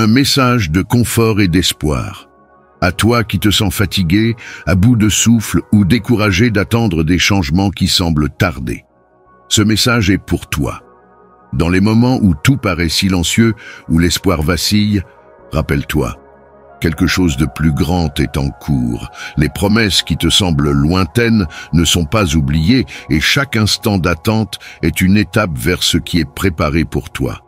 un message de confort et d'espoir. À toi qui te sens fatigué, à bout de souffle ou découragé d'attendre des changements qui semblent tarder. Ce message est pour toi. Dans les moments où tout paraît silencieux, où l'espoir vacille, rappelle-toi, quelque chose de plus grand est en cours. Les promesses qui te semblent lointaines ne sont pas oubliées et chaque instant d'attente est une étape vers ce qui est préparé pour toi.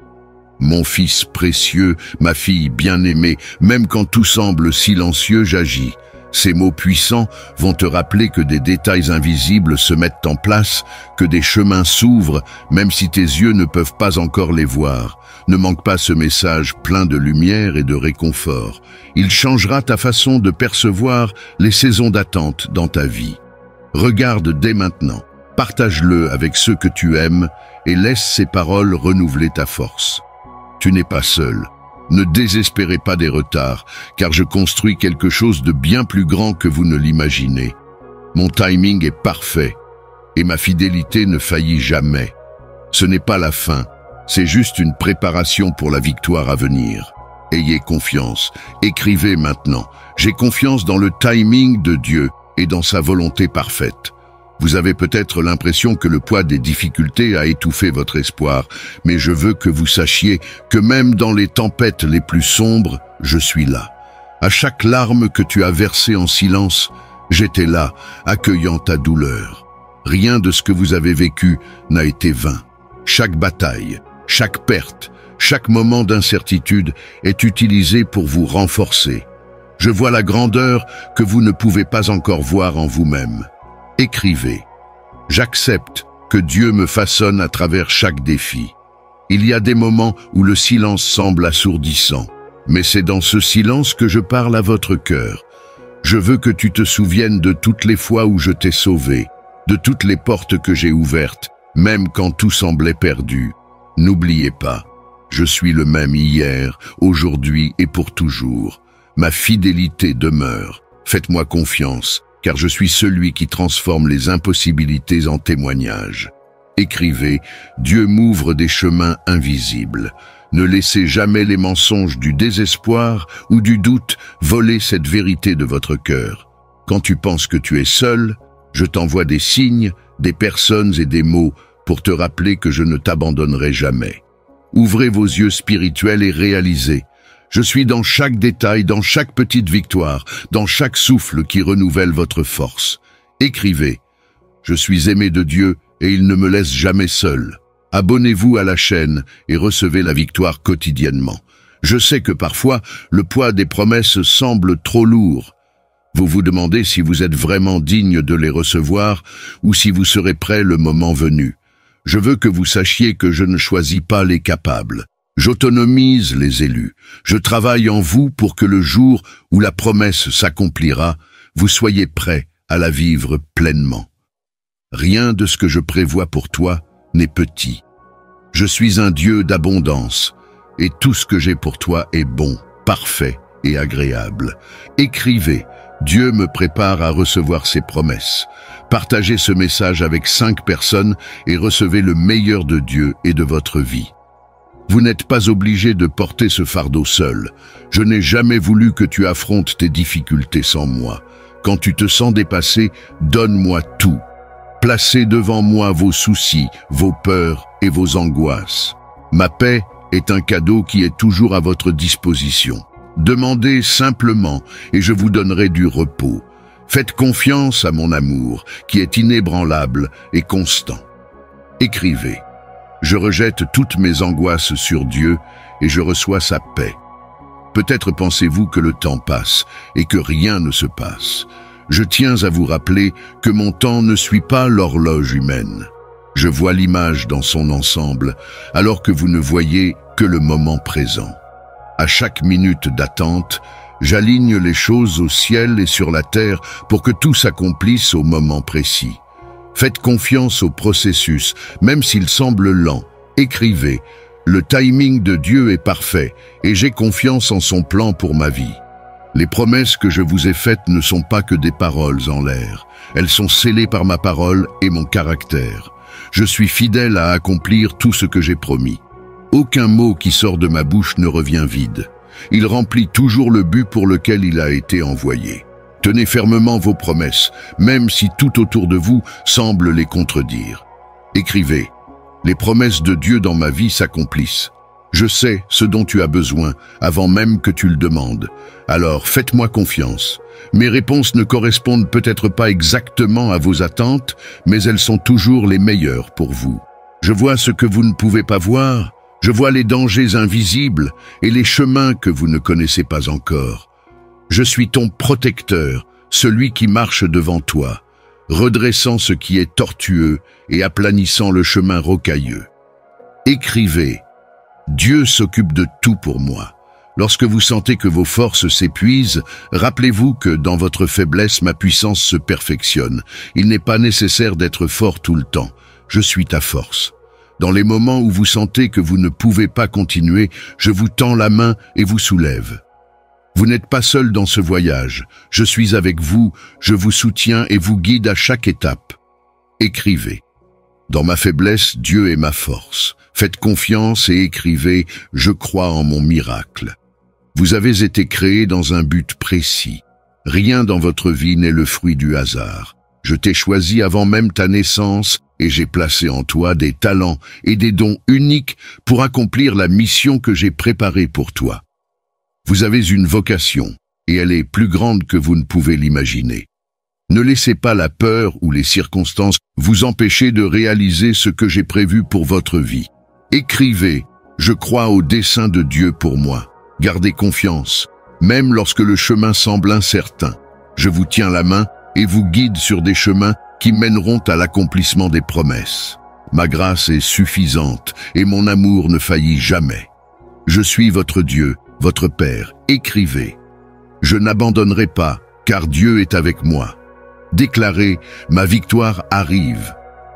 Mon fils précieux, ma fille bien-aimée, même quand tout semble silencieux, j'agis. Ces mots puissants vont te rappeler que des détails invisibles se mettent en place, que des chemins s'ouvrent, même si tes yeux ne peuvent pas encore les voir. Ne manque pas ce message plein de lumière et de réconfort. Il changera ta façon de percevoir les saisons d'attente dans ta vie. Regarde dès maintenant, partage-le avec ceux que tu aimes et laisse ces paroles renouveler ta force. Tu n'es pas seul. Ne désespérez pas des retards, car je construis quelque chose de bien plus grand que vous ne l'imaginez. Mon timing est parfait, et ma fidélité ne faillit jamais. Ce n'est pas la fin, c'est juste une préparation pour la victoire à venir. Ayez confiance, écrivez maintenant. J'ai confiance dans le timing de Dieu et dans sa volonté parfaite. Vous avez peut-être l'impression que le poids des difficultés a étouffé votre espoir, mais je veux que vous sachiez que même dans les tempêtes les plus sombres, je suis là. À chaque larme que tu as versée en silence, j'étais là, accueillant ta douleur. Rien de ce que vous avez vécu n'a été vain. Chaque bataille, chaque perte, chaque moment d'incertitude est utilisé pour vous renforcer. Je vois la grandeur que vous ne pouvez pas encore voir en vous-même. Écrivez. J'accepte que Dieu me façonne à travers chaque défi. Il y a des moments où le silence semble assourdissant, mais c'est dans ce silence que je parle à votre cœur. Je veux que tu te souviennes de toutes les fois où je t'ai sauvé, de toutes les portes que j'ai ouvertes, même quand tout semblait perdu. N'oubliez pas, je suis le même hier, aujourd'hui et pour toujours. Ma fidélité demeure. Faites-moi confiance, car je suis celui qui transforme les impossibilités en témoignages. Écrivez, Dieu m'ouvre des chemins invisibles. Ne laissez jamais les mensonges du désespoir ou du doute voler cette vérité de votre cœur. Quand tu penses que tu es seul, je t'envoie des signes, des personnes et des mots pour te rappeler que je ne t'abandonnerai jamais. Ouvrez vos yeux spirituels et réalisez. Je suis dans chaque détail, dans chaque petite victoire, dans chaque souffle qui renouvelle votre force. Écrivez. Je suis aimé de Dieu et il ne me laisse jamais seul. Abonnez-vous à la chaîne et recevez la victoire quotidiennement. Je sais que parfois, le poids des promesses semble trop lourd. Vous vous demandez si vous êtes vraiment digne de les recevoir ou si vous serez prêt le moment venu. Je veux que vous sachiez que je ne choisis pas les capables. J'autonomise les élus. Je travaille en vous pour que le jour où la promesse s'accomplira, vous soyez prêts à la vivre pleinement. Rien de ce que je prévois pour toi n'est petit. Je suis un Dieu d'abondance, et tout ce que j'ai pour toi est bon, parfait et agréable. Écrivez, Dieu me prépare à recevoir ses promesses. Partagez ce message avec 5 personnes et recevez le meilleur de Dieu et de votre vie. Vous n'êtes pas obligé de porter ce fardeau seul. Je n'ai jamais voulu que tu affrontes tes difficultés sans moi. Quand tu te sens dépassé, donne-moi tout. Placez devant moi vos soucis, vos peurs et vos angoisses. Ma paix est un cadeau qui est toujours à votre disposition. Demandez simplement et je vous donnerai du repos. Faites confiance à mon amour, qui est inébranlable et constant. Écrivez. Je rejette toutes mes angoisses sur Dieu et je reçois sa paix. Peut-être pensez-vous que le temps passe et que rien ne se passe. Je tiens à vous rappeler que mon temps ne suit pas l'horloge humaine. Je vois l'image dans son ensemble, alors que vous ne voyez que le moment présent. À chaque minute d'attente, j'aligne les choses au ciel et sur la terre pour que tout s'accomplisse au moment précis. Faites confiance au processus, même s'il semble lent. Écrivez, le timing de Dieu est parfait et j'ai confiance en son plan pour ma vie. Les promesses que je vous ai faites ne sont pas que des paroles en l'air. Elles sont scellées par ma parole et mon caractère. Je suis fidèle à accomplir tout ce que j'ai promis. Aucun mot qui sort de ma bouche ne revient vide. Il remplit toujours le but pour lequel il a été envoyé. Tenez fermement vos promesses, même si tout autour de vous semble les contredire. Écrivez, les promesses de Dieu dans ma vie s'accomplissent. Je sais ce dont tu as besoin avant même que tu le demandes. Alors faites-moi confiance. Mes réponses ne correspondent peut-être pas exactement à vos attentes, mais elles sont toujours les meilleures pour vous. Je vois ce que vous ne pouvez pas voir. Je vois les dangers invisibles et les chemins que vous ne connaissez pas encore. Je suis ton protecteur, celui qui marche devant toi, redressant ce qui est tortueux et aplanissant le chemin rocailleux. Écrivez, Dieu s'occupe de tout pour moi. Lorsque vous sentez que vos forces s'épuisent, rappelez-vous que dans votre faiblesse, ma puissance se perfectionne. Il n'est pas nécessaire d'être fort tout le temps. Je suis ta force. Dans les moments où vous sentez que vous ne pouvez pas continuer, je vous tends la main et vous soulève. Vous n'êtes pas seul dans ce voyage. Je suis avec vous, je vous soutiens et vous guide à chaque étape. Écrivez. Dans ma faiblesse, Dieu est ma force. Faites confiance et écrivez « Je crois en mon miracle ». Vous avez été créé dans un but précis. Rien dans votre vie n'est le fruit du hasard. Je t'ai choisi avant même ta naissance et j'ai placé en toi des talents et des dons uniques pour accomplir la mission que j'ai préparée pour toi. Vous avez une vocation et elle est plus grande que vous ne pouvez l'imaginer. Ne laissez pas la peur ou les circonstances vous empêcher de réaliser ce que j'ai prévu pour votre vie. Écrivez « Je crois au dessein de Dieu pour moi ». Gardez confiance, même lorsque le chemin semble incertain. Je vous tiens la main et vous guide sur des chemins qui mèneront à l'accomplissement des promesses. Ma grâce est suffisante et mon amour ne faillit jamais. Je suis votre Dieu, votre Père. Écrivez. Je n'abandonnerai pas, car Dieu est avec moi. Déclarez, ma victoire arrive.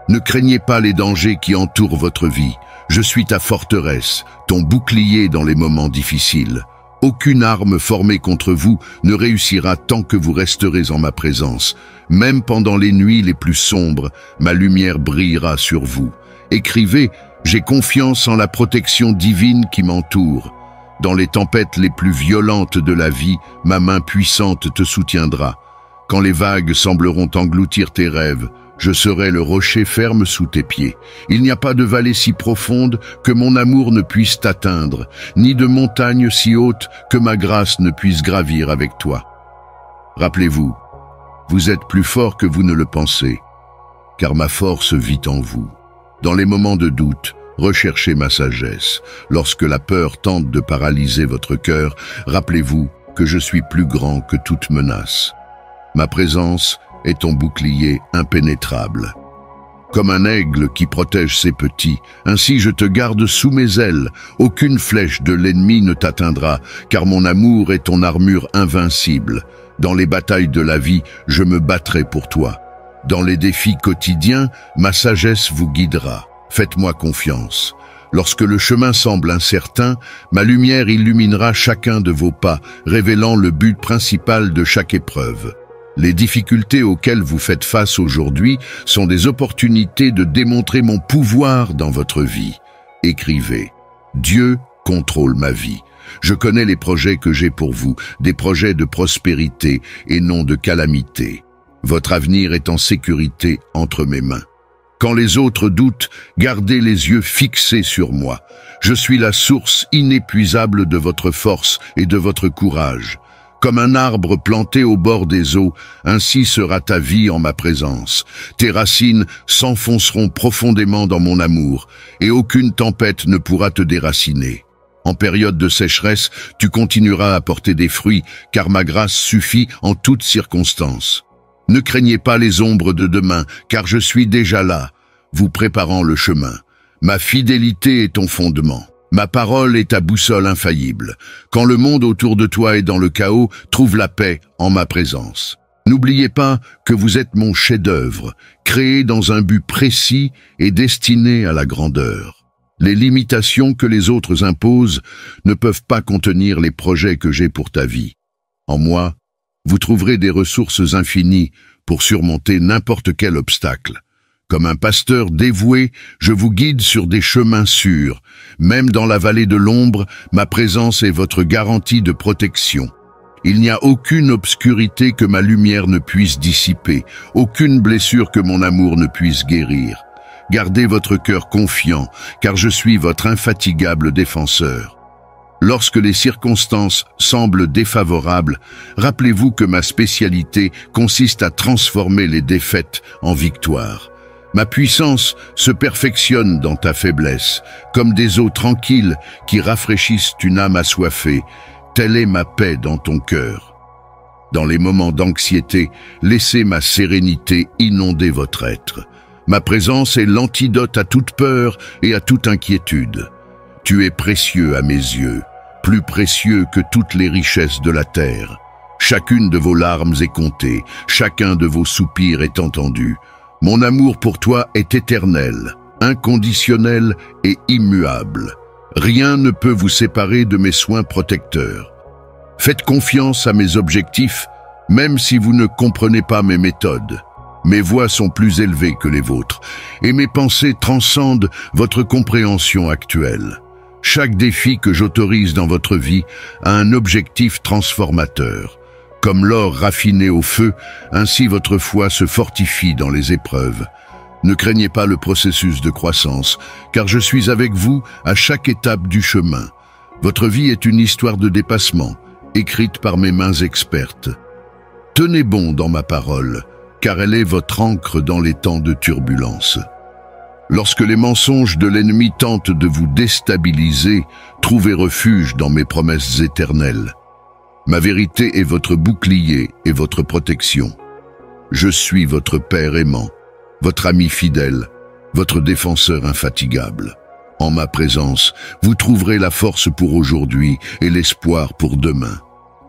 Ne craignez pas les dangers qui entourent votre vie. Je suis ta forteresse, ton bouclier dans les moments difficiles. Aucune arme formée contre vous ne réussira tant que vous resterez en ma présence. Même pendant les nuits les plus sombres, ma lumière brillera sur vous. Écrivez, j'ai confiance en la protection divine qui m'entoure. Dans les tempêtes les plus violentes de la vie, ma main puissante te soutiendra. Quand les vagues sembleront engloutir tes rêves, je serai le rocher ferme sous tes pieds. Il n'y a pas de vallée si profonde que mon amour ne puisse t'atteindre, ni de montagne si haute que ma grâce ne puisse gravir avec toi. Rappelez-vous, vous êtes plus fort que vous ne le pensez, car ma force vit en vous. Dans les moments de doute, recherchez ma sagesse. Lorsque la peur tente de paralyser votre cœur, rappelez-vous que je suis plus grand que toute menace. Ma présence est ton bouclier impénétrable. Comme un aigle qui protège ses petits, ainsi je te garde sous mes ailes. Aucune flèche de l'ennemi ne t'atteindra, car mon amour est ton armure invincible. Dans les batailles de la vie, je me battrai pour toi. Dans les défis quotidiens, ma sagesse vous guidera. Faites-moi confiance. Lorsque le chemin semble incertain, ma lumière illuminera chacun de vos pas, révélant le but principal de chaque épreuve. Les difficultés auxquelles vous faites face aujourd'hui sont des opportunités de démontrer mon pouvoir dans votre vie. Écrivez. Dieu contrôle ma vie. Je connais les projets que j'ai pour vous, des projets de prospérité et non de calamité. Votre avenir est en sécurité entre mes mains. Quand les autres doutent, gardez les yeux fixés sur moi. Je suis la source inépuisable de votre force et de votre courage. Comme un arbre planté au bord des eaux, ainsi sera ta vie en ma présence. Tes racines s'enfonceront profondément dans mon amour, et aucune tempête ne pourra te déraciner. En période de sécheresse, tu continueras à porter des fruits, car ma grâce suffit en toutes circonstances. Ne craignez pas les ombres de demain, car je suis déjà là, vous préparant le chemin. Ma fidélité est ton fondement. Ma parole est ta boussole infaillible. Quand le monde autour de toi est dans le chaos, trouve la paix en ma présence. N'oubliez pas que vous êtes mon chef-d'œuvre, créé dans un but précis et destiné à la grandeur. Les limitations que les autres imposent ne peuvent pas contenir les projets que j'ai pour ta vie. En moi, vous trouverez des ressources infinies pour surmonter n'importe quel obstacle. Comme un pasteur dévoué, je vous guide sur des chemins sûrs. Même dans la vallée de l'ombre, ma présence est votre garantie de protection. Il n'y a aucune obscurité que ma lumière ne puisse dissiper, aucune blessure que mon amour ne puisse guérir. Gardez votre cœur confiant, car je suis votre infatigable défenseur. Lorsque les circonstances semblent défavorables, rappelez-vous que ma spécialité consiste à transformer les défaites en victoires. Ma puissance se perfectionne dans ta faiblesse, comme des eaux tranquilles qui rafraîchissent une âme assoiffée. Telle est ma paix dans ton cœur. Dans les moments d'anxiété, laissez ma sérénité inonder votre être. Ma présence est l'antidote à toute peur et à toute inquiétude. Tu es précieux à mes yeux, plus précieux que toutes les richesses de la terre. Chacune de vos larmes est comptée, chacun de vos soupirs est entendu. Mon amour pour toi est éternel, inconditionnel et immuable. Rien ne peut vous séparer de mes soins protecteurs. Faites confiance à mes objectifs, même si vous ne comprenez pas mes méthodes. Mes voies sont plus élevées que les vôtres, et mes pensées transcendent votre compréhension actuelle. Chaque défi que j'autorise dans votre vie a un objectif transformateur. Comme l'or raffiné au feu, ainsi votre foi se fortifie dans les épreuves. Ne craignez pas le processus de croissance, car je suis avec vous à chaque étape du chemin. Votre vie est une histoire de dépassement, écrite par mes mains expertes. Tenez bon dans ma parole, car elle est votre ancre dans les temps de turbulence. Lorsque les mensonges de l'ennemi tentent de vous déstabiliser, trouvez refuge dans mes promesses éternelles. Ma vérité est votre bouclier et votre protection. Je suis votre Père aimant, votre ami fidèle, votre défenseur infatigable. En ma présence, vous trouverez la force pour aujourd'hui et l'espoir pour demain.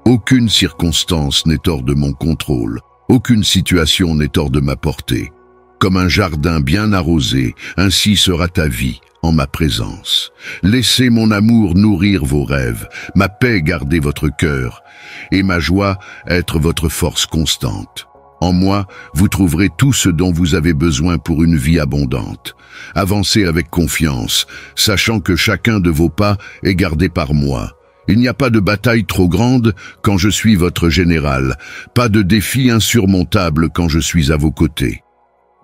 Aucune circonstance n'est hors de mon contrôle, aucune situation n'est hors de ma portée. Comme un jardin bien arrosé, ainsi sera ta vie en ma présence. Laissez mon amour nourrir vos rêves, ma paix garder votre cœur, et ma joie être votre force constante. En moi, vous trouverez tout ce dont vous avez besoin pour une vie abondante. Avancez avec confiance, sachant que chacun de vos pas est gardé par moi. Il n'y a pas de bataille trop grande quand je suis votre général, pas de défi insurmontable quand je suis à vos côtés.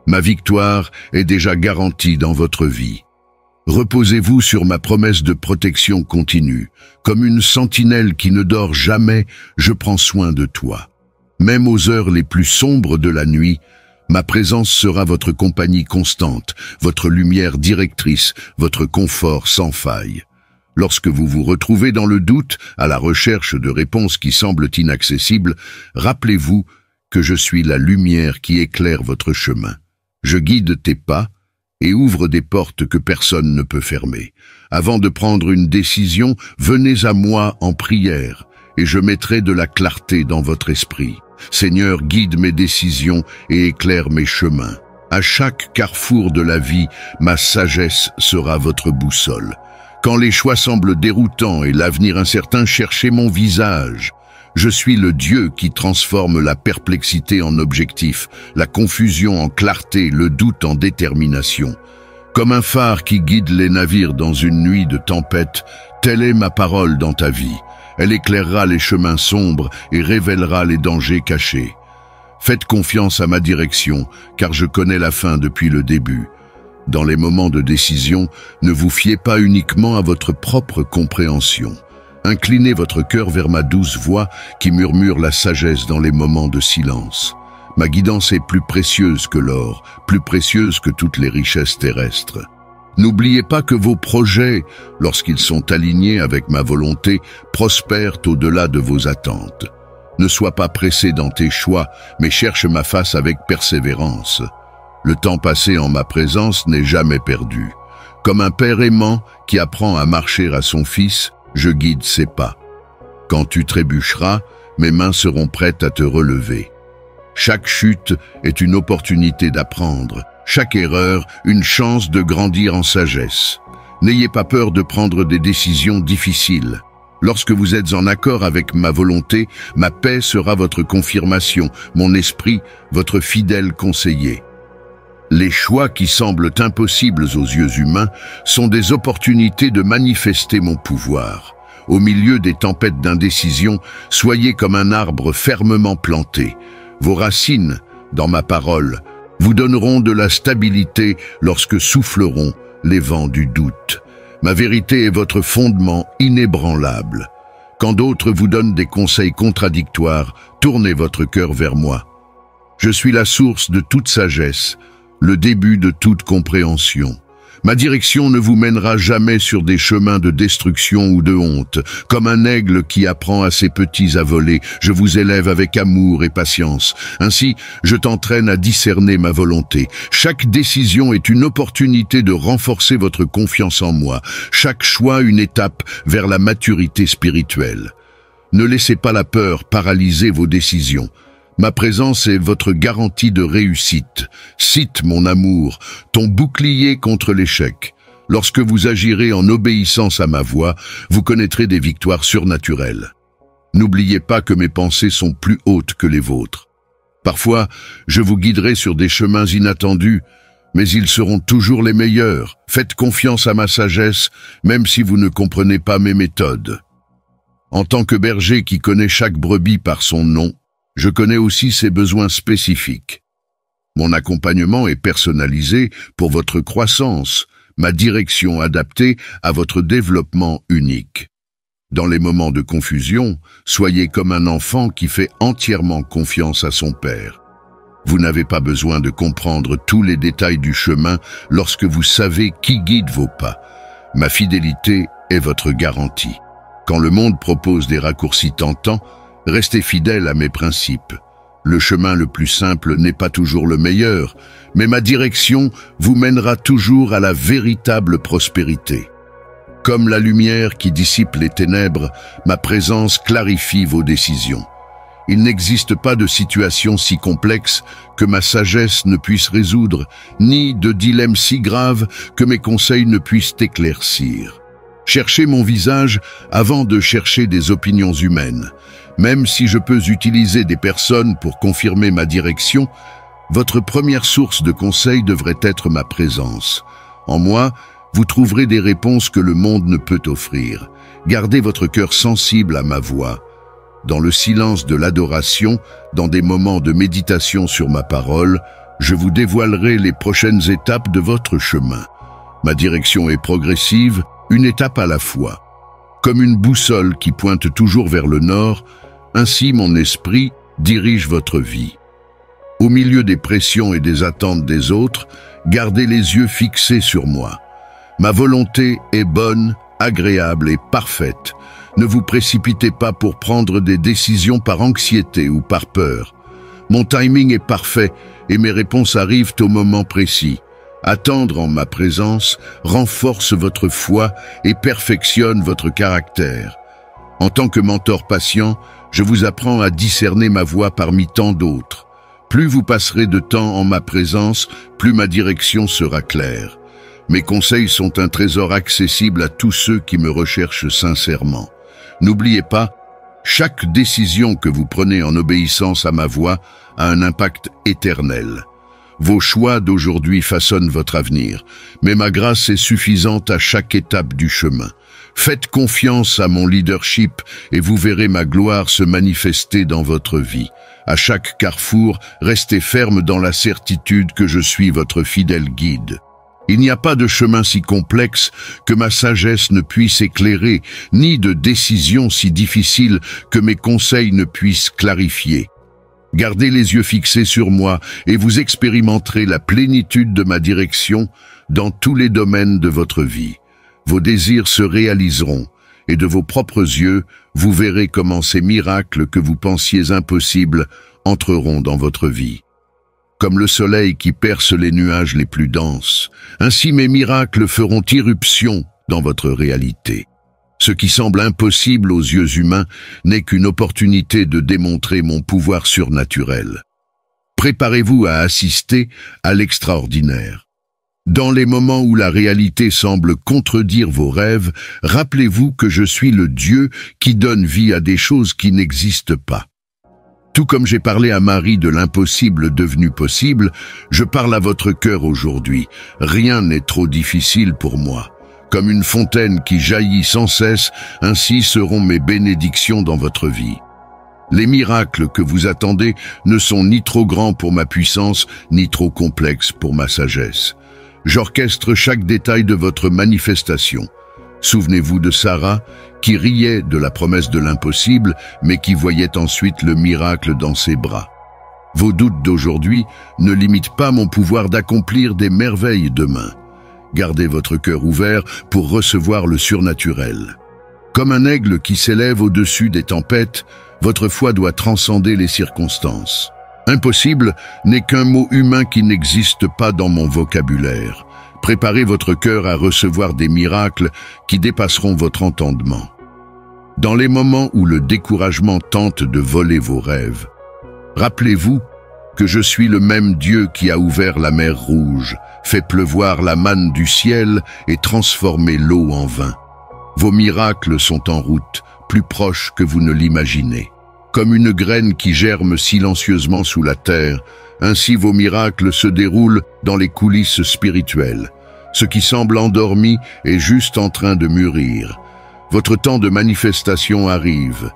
Ma victoire est déjà garantie dans votre vie. Reposez-vous sur ma promesse de protection continue. Comme une sentinelle qui ne dort jamais, je prends soin de toi. Même aux heures les plus sombres de la nuit, ma présence sera votre compagnie constante, votre lumière directrice, votre confort sans faille. Lorsque vous vous retrouvez dans le doute, à la recherche de réponses qui semblent inaccessibles, rappelez-vous que je suis la lumière qui éclaire votre chemin. Je guide tes pas et ouvre des portes que personne ne peut fermer. Avant de prendre une décision, venez à moi en prière, et je mettrai de la clarté dans votre esprit. Seigneur, guide mes décisions et éclaire mes chemins. À chaque carrefour de la vie, ma sagesse sera votre boussole. Quand les choix semblent déroutants et l'avenir incertain, cherchez mon visage. Je suis le Dieu qui transforme la perplexité en objectif, la confusion en clarté, le doute en détermination. Comme un phare qui guide les navires dans une nuit de tempête, telle est ma parole dans ta vie. Elle éclairera les chemins sombres et révélera les dangers cachés. Faites confiance à ma direction, car je connais la fin depuis le début. Dans les moments de décision, ne vous fiez pas uniquement à votre propre compréhension. Inclinez votre cœur vers ma douce voix qui murmure la sagesse dans les moments de silence. Ma guidance est plus précieuse que l'or, plus précieuse que toutes les richesses terrestres. N'oubliez pas que vos projets, lorsqu'ils sont alignés avec ma volonté, prospèrent au-delà de vos attentes. Ne sois pas pressé dans tes choix, mais cherche ma face avec persévérance. Le temps passé en ma présence n'est jamais perdu. Comme un père aimant qui apprend à marcher à son fils, je guide ses pas. Quand tu trébucheras, mes mains seront prêtes à te relever. Chaque chute est une opportunité d'apprendre, chaque erreur une chance de grandir en sagesse. N'ayez pas peur de prendre des décisions difficiles. Lorsque vous êtes en accord avec ma volonté, ma paix sera votre confirmation, mon esprit, votre fidèle conseiller. Les choix qui semblent impossibles aux yeux humains sont des opportunités de manifester mon pouvoir. Au milieu des tempêtes d'indécision, soyez comme un arbre fermement planté. Vos racines, dans ma parole, vous donneront de la stabilité lorsque souffleront les vents du doute. Ma vérité est votre fondement inébranlable. Quand d'autres vous donnent des conseils contradictoires, tournez votre cœur vers moi. Je suis la source de toute sagesse, le début de toute compréhension. Ma direction ne vous mènera jamais sur des chemins de destruction ou de honte. Comme un aigle qui apprend à ses petits à voler, je vous élève avec amour et patience. Ainsi, je t'entraîne à discerner ma volonté. Chaque décision est une opportunité de renforcer votre confiance en moi. Chaque choix une étape vers la maturité spirituelle. Ne laissez pas la peur paralyser vos décisions. Ma présence est votre garantie de réussite. Cite mon amour, ton bouclier contre l'échec. Lorsque vous agirez en obéissance à ma voix, vous connaîtrez des victoires surnaturelles. N'oubliez pas que mes pensées sont plus hautes que les vôtres. Parfois, je vous guiderai sur des chemins inattendus, mais ils seront toujours les meilleurs. Faites confiance à ma sagesse, même si vous ne comprenez pas mes méthodes. En tant que berger qui connaît chaque brebis par son nom, je connais aussi ses besoins spécifiques. Mon accompagnement est personnalisé pour votre croissance, ma direction adaptée à votre développement unique. Dans les moments de confusion, soyez comme un enfant qui fait entièrement confiance à son père. Vous n'avez pas besoin de comprendre tous les détails du chemin lorsque vous savez qui guide vos pas. Ma fidélité est votre garantie. Quand le monde propose des raccourcis tentants, restez fidèle à mes principes. Le chemin le plus simple n'est pas toujours le meilleur, mais ma direction vous mènera toujours à la véritable prospérité. Comme la lumière qui dissipe les ténèbres, ma présence clarifie vos décisions. Il n'existe pas de situation si complexe que ma sagesse ne puisse résoudre, ni de dilemme si grave que mes conseils ne puissent éclaircir. Cherchez mon visage avant de chercher des opinions humaines. Même si je peux utiliser des personnes pour confirmer ma direction, votre première source de conseil devrait être ma présence. En moi, vous trouverez des réponses que le monde ne peut offrir. Gardez votre cœur sensible à ma voix. Dans le silence de l'adoration, dans des moments de méditation sur ma parole, je vous dévoilerai les prochaines étapes de votre chemin. Ma direction est progressive, une étape à la fois. Comme une boussole qui pointe toujours vers le nord, ainsi mon esprit dirige votre vie. Au milieu des pressions et des attentes des autres, gardez les yeux fixés sur moi. Ma volonté est bonne, agréable et parfaite. Ne vous précipitez pas pour prendre des décisions par anxiété ou par peur. Mon timing est parfait et mes réponses arrivent au moment précis. Attendre en ma présence renforce votre foi et perfectionne votre caractère. En tant que mentor patient, je vous apprends à discerner ma voie parmi tant d'autres. Plus vous passerez de temps en ma présence, plus ma direction sera claire. Mes conseils sont un trésor accessible à tous ceux qui me recherchent sincèrement. N'oubliez pas, chaque décision que vous prenez en obéissance à ma voix a un impact éternel. Vos choix d'aujourd'hui façonnent votre avenir, mais ma grâce est suffisante à chaque étape du chemin. Faites confiance à mon leadership et vous verrez ma gloire se manifester dans votre vie. À chaque carrefour, restez ferme dans la certitude que je suis votre fidèle guide. Il n'y a pas de chemin si complexe que ma sagesse ne puisse éclairer, ni de décision si difficile que mes conseils ne puissent clarifier. Gardez les yeux fixés sur moi et vous expérimenterez la plénitude de ma direction dans tous les domaines de votre vie. Vos désirs se réaliseront et de vos propres yeux, vous verrez comment ces miracles que vous pensiez impossibles entreront dans votre vie. Comme le soleil qui perce les nuages les plus denses, ainsi mes miracles feront irruption dans votre réalité. Ce qui semble impossible aux yeux humains n'est qu'une opportunité de démontrer mon pouvoir surnaturel. Préparez-vous à assister à l'extraordinaire. Dans les moments où la réalité semble contredire vos rêves, rappelez-vous que je suis le Dieu qui donne vie à des choses qui n'existent pas. Tout comme j'ai parlé à Marie de l'impossible devenu possible, je parle à votre cœur aujourd'hui. Rien n'est trop difficile pour moi. Comme une fontaine qui jaillit sans cesse, ainsi seront mes bénédictions dans votre vie. Les miracles que vous attendez ne sont ni trop grands pour ma puissance, ni trop complexes pour ma sagesse. J'orchestre chaque détail de votre manifestation. Souvenez-vous de Sarah, qui riait de la promesse de l'impossible, mais qui voyait ensuite le miracle dans ses bras. Vos doutes d'aujourd'hui ne limitent pas mon pouvoir d'accomplir des merveilles demain. Gardez votre cœur ouvert pour recevoir le surnaturel. Comme un aigle qui s'élève au-dessus des tempêtes, votre foi doit transcender les circonstances. Impossible n'est qu'un mot humain qui n'existe pas dans mon vocabulaire. Préparez votre cœur à recevoir des miracles qui dépasseront votre entendement. Dans les moments où le découragement tente de voler vos rêves, rappelez-vous que je suis le même Dieu qui a ouvert la mer Rouge, fait pleuvoir la manne du ciel et transformé l'eau en vin. Vos miracles sont en route, plus proches que vous ne l'imaginez. Comme une graine qui germe silencieusement sous la terre, ainsi vos miracles se déroulent dans les coulisses spirituelles. Ce qui semble endormi est juste en train de mûrir. Votre temps de manifestation arrive.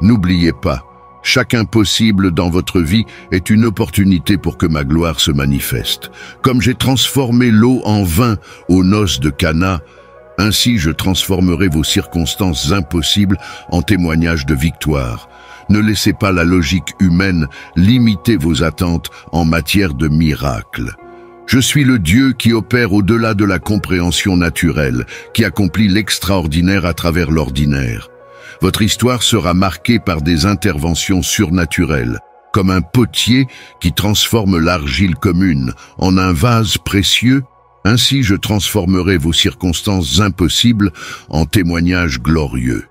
N'oubliez pas, chaque impossible dans votre vie est une opportunité pour que ma gloire se manifeste. Comme j'ai transformé l'eau en vin aux noces de Cana, ainsi je transformerai vos circonstances impossibles en témoignages de victoire. Ne laissez pas la logique humaine limiter vos attentes en matière de miracles. Je suis le Dieu qui opère au-delà de la compréhension naturelle, qui accomplit l'extraordinaire à travers l'ordinaire. Votre histoire sera marquée par des interventions surnaturelles, comme un potier qui transforme l'argile commune en un vase précieux. Ainsi je transformerai vos circonstances impossibles en témoignages glorieux.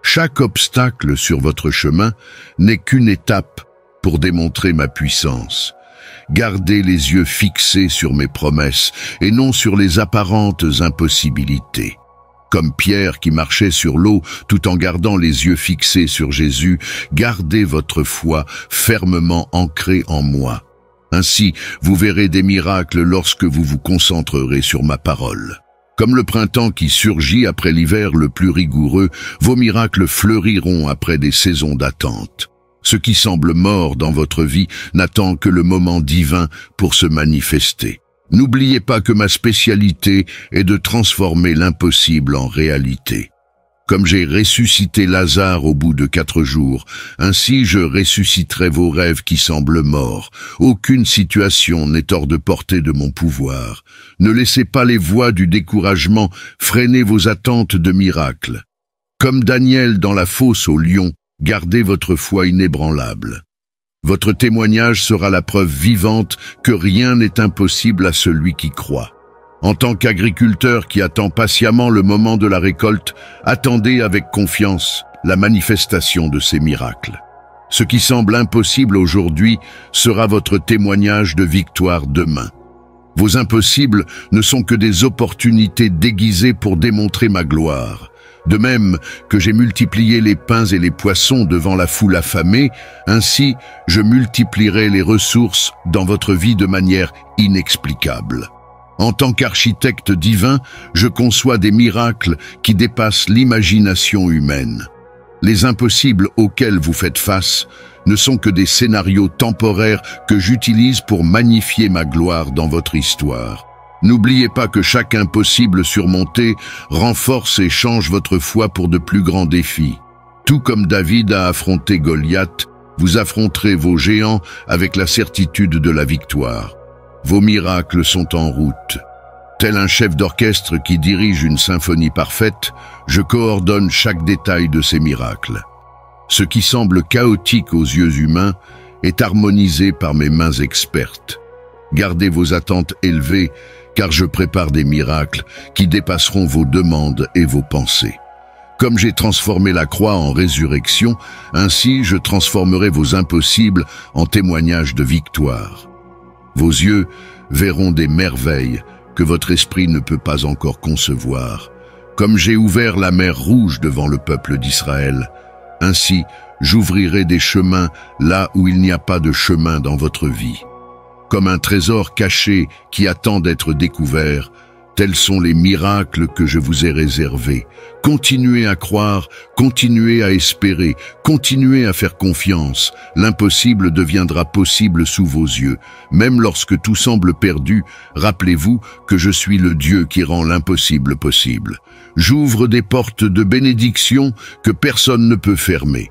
Chaque obstacle sur votre chemin n'est qu'une étape pour démontrer ma puissance. Gardez les yeux fixés sur mes promesses et non sur les apparentes impossibilités. Comme Pierre qui marchait sur l'eau tout en gardant les yeux fixés sur Jésus, gardez votre foi fermement ancrée en moi. Ainsi, vous verrez des miracles lorsque vous vous concentrerez sur ma parole. Comme le printemps qui surgit après l'hiver le plus rigoureux, vos miracles fleuriront après des saisons d'attente. Ce qui semble mort dans votre vie n'attend que le moment divin pour se manifester. N'oubliez pas que ma spécialité est de transformer l'impossible en réalité. Comme j'ai ressuscité Lazare au bout de 4 jours, ainsi je ressusciterai vos rêves qui semblent morts. Aucune situation n'est hors de portée de mon pouvoir. Ne laissez pas les voies du découragement freiner vos attentes de miracles. Comme Daniel dans la fosse au lion, gardez votre foi inébranlable. Votre témoignage sera la preuve vivante que rien n'est impossible à celui qui croit. En tant qu'agriculteur qui attend patiemment le moment de la récolte, attendez avec confiance la manifestation de ces miracles. Ce qui semble impossible aujourd'hui sera votre témoignage de victoire demain. Vos impossibles ne sont que des opportunités déguisées pour démontrer ma gloire. De même que j'ai multiplié les pains et les poissons devant la foule affamée, ainsi je multiplierai les ressources dans votre vie de manière inexplicable. En tant qu'architecte divin, je conçois des miracles qui dépassent l'imagination humaine. Les impossibles auxquels vous faites face ne sont que des scénarios temporaires que j'utilise pour magnifier ma gloire dans votre histoire. N'oubliez pas que chaque impossible surmonté renforce et change votre foi pour de plus grands défis. Tout comme David a affronté Goliath, vous affronterez vos géants avec la certitude de la victoire. Vos miracles sont en route. Tel un chef d'orchestre qui dirige une symphonie parfaite, je coordonne chaque détail de ces miracles. Ce qui semble chaotique aux yeux humains est harmonisé par mes mains expertes. Gardez vos attentes élevées, car je prépare des miracles qui dépasseront vos demandes et vos pensées. Comme j'ai transformé la croix en résurrection, ainsi je transformerai vos impossibles en témoignages de victoire. Vos yeux verront des merveilles que votre esprit ne peut pas encore concevoir. Comme j'ai ouvert la mer Rouge devant le peuple d'Israël, Ainsi, j'ouvrirai des chemins là où il n'y a pas de chemin dans votre vie. Comme un trésor caché qui attend d'être découvert, tels sont les miracles que je vous ai réservés. Continuez à croire, continuez à espérer, continuez à faire confiance. L'impossible deviendra possible sous vos yeux. Même lorsque tout semble perdu, rappelez-vous que je suis le Dieu qui rend l'impossible possible. J'ouvre des portes de bénédiction que personne ne peut fermer.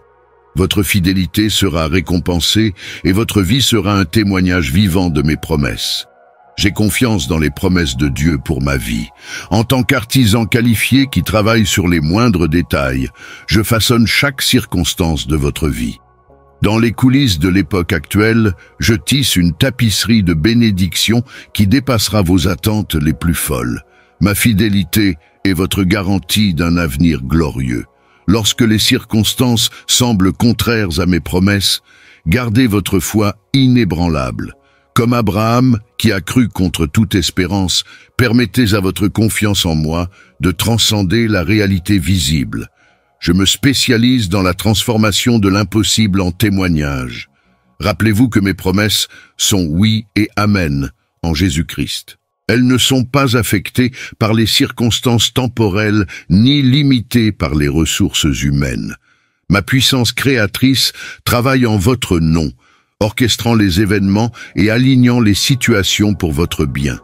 Votre fidélité sera récompensée et votre vie sera un témoignage vivant de mes promesses. J'ai confiance dans les promesses de Dieu pour ma vie. En tant qu'artisan qualifié qui travaille sur les moindres détails, je façonne chaque circonstance de votre vie. Dans les coulisses de l'époque actuelle, je tisse une tapisserie de bénédictions qui dépassera vos attentes les plus folles. Ma fidélité est votre garantie d'un avenir glorieux. Lorsque les circonstances semblent contraires à mes promesses, gardez votre foi inébranlable. Comme Abraham, qui a cru contre toute espérance, permettez à votre confiance en moi de transcender la réalité visible. Je me spécialise dans la transformation de l'impossible en témoignage. Rappelez-vous que mes promesses sont oui et amen en Jésus-Christ. Elles ne sont pas affectées par les circonstances temporelles ni limitées par les ressources humaines. Ma puissance créatrice travaille en votre nom, orchestrant les événements et alignant les situations pour votre bien.